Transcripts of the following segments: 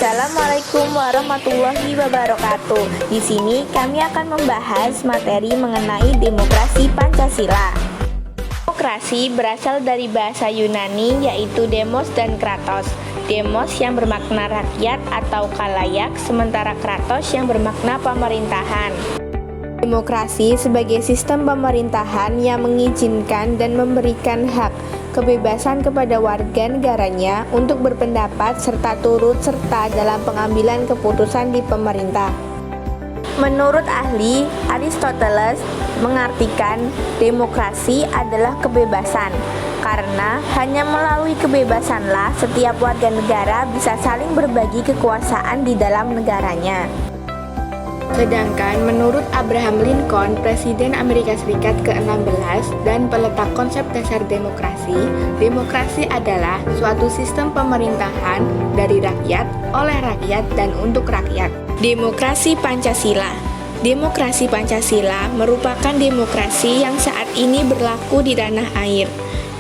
Assalamualaikum warahmatullahi wabarakatuh. Di sini kami akan membahas materi mengenai demokrasi Pancasila. Demokrasi berasal dari bahasa Yunani yaitu demos dan kratos. Demos yang bermakna rakyat atau khalayak, sementara kratos yang bermakna pemerintahan. Demokrasi sebagai sistem pemerintahan yang mengizinkan dan memberikan hak kebebasan kepada warga negaranya untuk berpendapat serta turut serta dalam pengambilan keputusan di pemerintah. Menurut ahli, Aristoteles mengartikan demokrasi adalah kebebasan, karena hanya melalui kebebasanlah setiap warga negara bisa saling berbagi kekuasaan di dalam negaranya. Sedangkan menurut Abraham Lincoln, Presiden Amerika Serikat ke-16 dan peletak konsep dasar demokrasi, demokrasi adalah suatu sistem pemerintahan dari rakyat, oleh rakyat, dan untuk rakyat. Demokrasi Pancasila. Demokrasi Pancasila merupakan demokrasi yang saat ini berlaku di tanah air.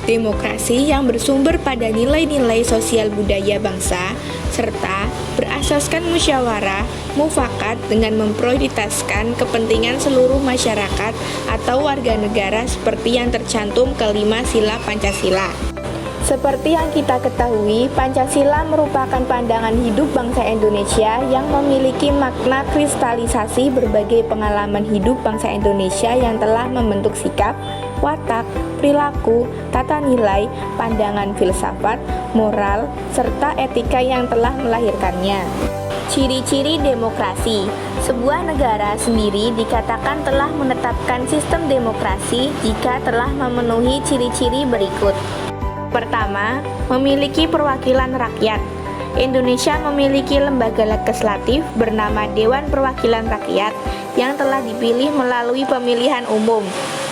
Demokrasi yang bersumber pada nilai-nilai sosial budaya bangsa, serta berasaskan musyawarah mufakat dengan memprioritaskan kepentingan seluruh masyarakat atau warga negara seperti yang tercantum kelima sila Pancasila. Seperti yang kita ketahui, Pancasila merupakan pandangan hidup bangsa Indonesia yang memiliki makna kristalisasi berbagai pengalaman hidup bangsa Indonesia yang telah membentuk sikap, watak, perilaku, tata nilai, pandangan filsafat, moral, serta etika yang telah melahirkannya. Ciri-ciri demokrasi. Sebuah negara sendiri dikatakan telah menetapkan sistem demokrasi jika telah memenuhi ciri-ciri berikut. Pertama, memiliki perwakilan rakyat. Indonesia memiliki lembaga legislatif bernama Dewan Perwakilan Rakyat yang telah dipilih melalui pemilihan umum,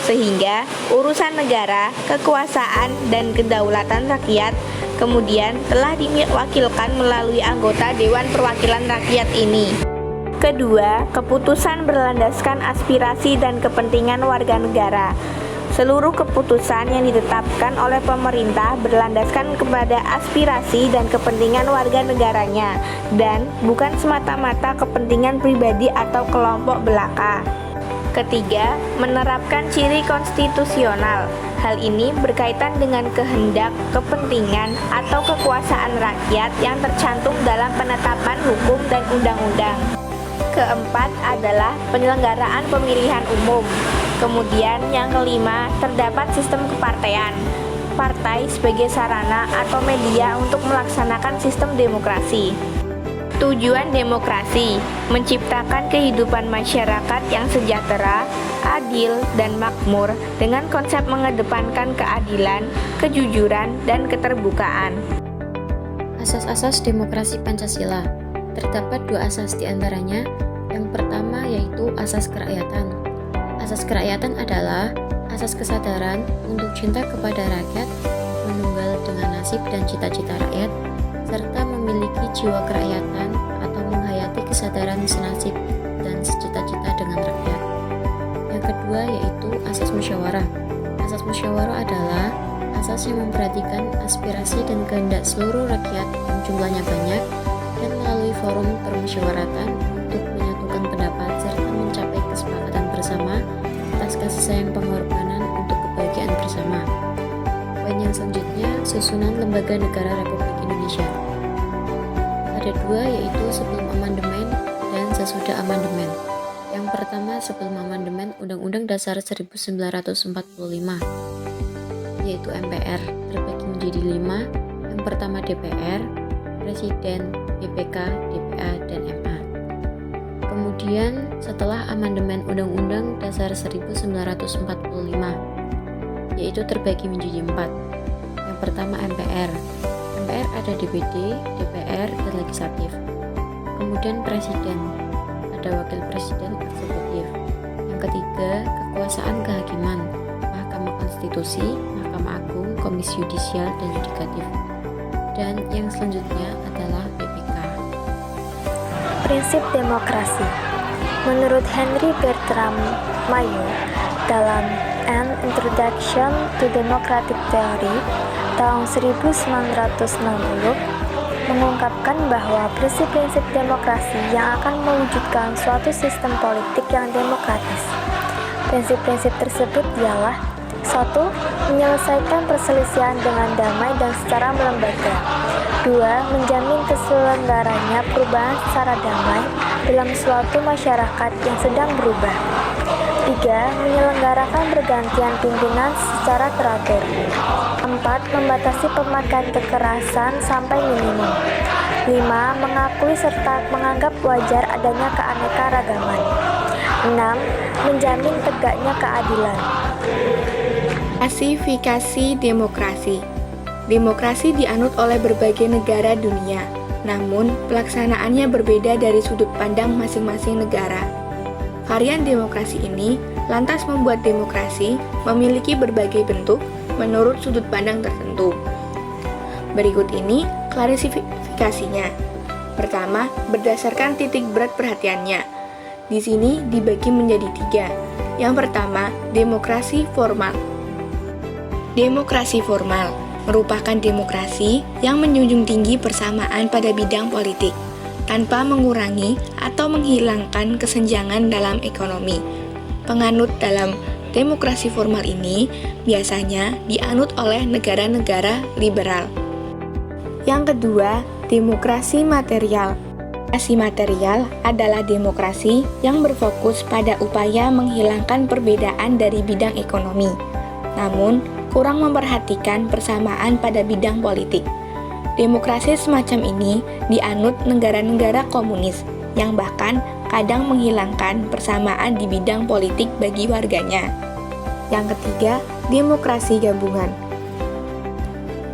sehingga urusan negara, kekuasaan, dan kedaulatan rakyat kemudian telah diwakilkan melalui anggota Dewan Perwakilan Rakyat ini. Kedua, keputusan berlandaskan aspirasi dan kepentingan warga negara. Seluruh keputusan yang ditetapkan oleh pemerintah berlandaskan kepada aspirasi dan kepentingan warga negaranya, dan bukan semata-mata kepentingan pribadi atau kelompok belaka. Ketiga, menerapkan ciri konstitusional. Hal ini berkaitan dengan kehendak, kepentingan, atau kekuasaan rakyat yang tercantum dalam penetapan hukum dan undang-undang. Keempat adalah penyelenggaraan pemilihan umum. Kemudian yang kelima, terdapat sistem kepartean. Partai sebagai sarana atau media untuk melaksanakan sistem demokrasi. Tujuan demokrasi, menciptakan kehidupan masyarakat yang sejahtera, adil, dan makmur dengan konsep mengedepankan keadilan, kejujuran, dan keterbukaan. Asas-asas demokrasi Pancasila. Terdapat dua asas diantaranya. Yang pertama yaitu asas kerakyatan. Asas kerakyatan adalah asas kesadaran untuk cinta kepada rakyat, menunggal dengan nasib dan cita-cita rakyat, serta memiliki jiwa kerakyatan atau menghayati kesadaran senasib dan secita-cita dengan rakyat. Yang kedua yaitu asas musyawarah. Asas musyawarah adalah asas yang memperhatikan aspirasi dan kehendak seluruh rakyat yang jumlahnya banyak dan melalui forum permusyawaratan untuk menyatukan pendapat serta mencapai kesepakatan bersama atas kasih sayang pengorbanan untuk kebahagiaan bersama. Poin yang selanjutnya, susunan lembaga negara Republik Indonesia. Ada dua, yaitu sebelum amandemen dan sesudah amandemen. Yang pertama sebelum amandemen Undang-Undang Dasar 1945, yaitu MPR, terbagi menjadi 5. Yang pertama DPR, Presiden, BPK, DPA, dan MA. Kemudian setelah amandemen Undang-Undang Dasar 1945, yaitu terbagi menjadi 4. Yang pertama MPR. MPR ada DPD, DPR, dan Legislatif. Kemudian Presiden, ada Wakil Presiden, Eksekutif. Yang ketiga, kekuasaan kehakiman, Mahkamah Konstitusi, Mahkamah Agung, Komisi Yudisial, dan Yudikatif. Dan yang selanjutnya adalah BPK. Prinsip demokrasi. Menurut Henry Bertram Mayo dalam An Introduction to Democratic Theory tahun 1960, mengungkapkan bahwa prinsip-prinsip demokrasi yang akan mewujudkan suatu sistem politik yang demokratis. Prinsip-prinsip tersebut ialah: 1. Menyelesaikan perselisihan dengan damai dan secara melembaga. 2. Menjamin terselenggaranya perubahan secara damai dalam suatu masyarakat yang sedang berubah. 3. Menyelenggarakan pergantian pimpinan secara teratur. 4. Membatasi pemakaian kekerasan sampai minimum. 5. Mengakui serta menganggap wajar adanya keanekaragaman. 6. Menjamin tegaknya keadilan. Klasifikasi demokrasi. Demokrasi dianut oleh berbagai negara dunia, namun pelaksanaannya berbeda dari sudut pandang masing-masing negara. Varian demokrasi ini lantas membuat demokrasi memiliki berbagai bentuk menurut sudut pandang tertentu. Berikut ini klasifikasinya. Pertama, berdasarkan titik berat perhatiannya. Di sini dibagi menjadi 3. Yang pertama, demokrasi formal. Demokrasi formal merupakan demokrasi yang menjunjung tinggi persamaan pada bidang politik, tanpa mengurangi atau menghilangkan kesenjangan dalam ekonomi. Penganut dalam demokrasi formal ini biasanya dianut oleh negara-negara liberal. Yang kedua, demokrasi material. Demokrasi material adalah demokrasi yang berfokus pada upaya menghilangkan perbedaan dari bidang ekonomi, namun kurang memperhatikan persamaan pada bidang politik. Demokrasi semacam ini dianut negara-negara komunis yang bahkan kadang menghilangkan persamaan di bidang politik bagi warganya. Yang ketiga, demokrasi gabungan.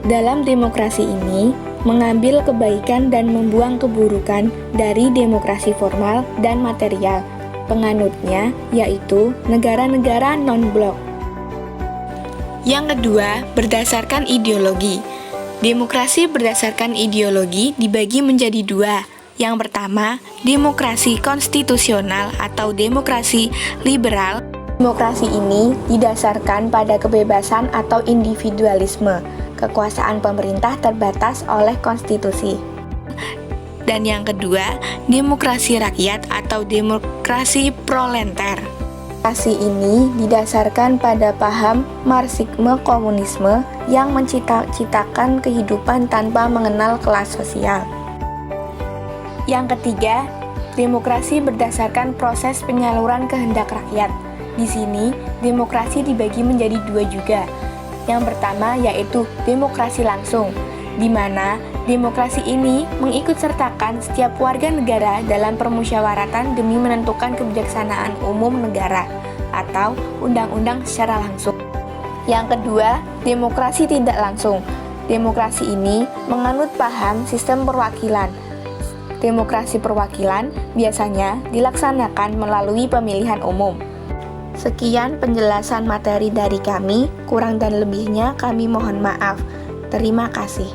Dalam demokrasi ini, mengambil kebaikan dan membuang keburukan dari demokrasi formal dan material. Penganutnya yaitu negara-negara non-blok. Yang kedua, berdasarkan ideologi. Demokrasi berdasarkan ideologi dibagi menjadi 2. Yang pertama, demokrasi konstitusional atau demokrasi liberal. Demokrasi ini didasarkan pada kebebasan atau individualisme. Kekuasaan pemerintah terbatas oleh konstitusi. Dan yang kedua, demokrasi rakyat atau demokrasi proletar. Demokrasi ini didasarkan pada paham marxisme komunisme yang mencita-citakan kehidupan tanpa mengenal kelas sosial. Yang ketiga, demokrasi berdasarkan proses penyaluran kehendak rakyat. Di sini, demokrasi dibagi menjadi 2 juga. Yang pertama yaitu demokrasi langsung, di mana demokrasi ini mengikutsertakan setiap warga negara dalam permusyawaratan demi menentukan kebijaksanaan umum negara atau undang-undang secara langsung. Yang kedua, demokrasi tidak langsung. Demokrasi ini menganut paham sistem perwakilan. Demokrasi perwakilan biasanya dilaksanakan melalui pemilihan umum. Sekian penjelasan materi dari kami, kurang dan lebihnya kami mohon maaf. Terima kasih.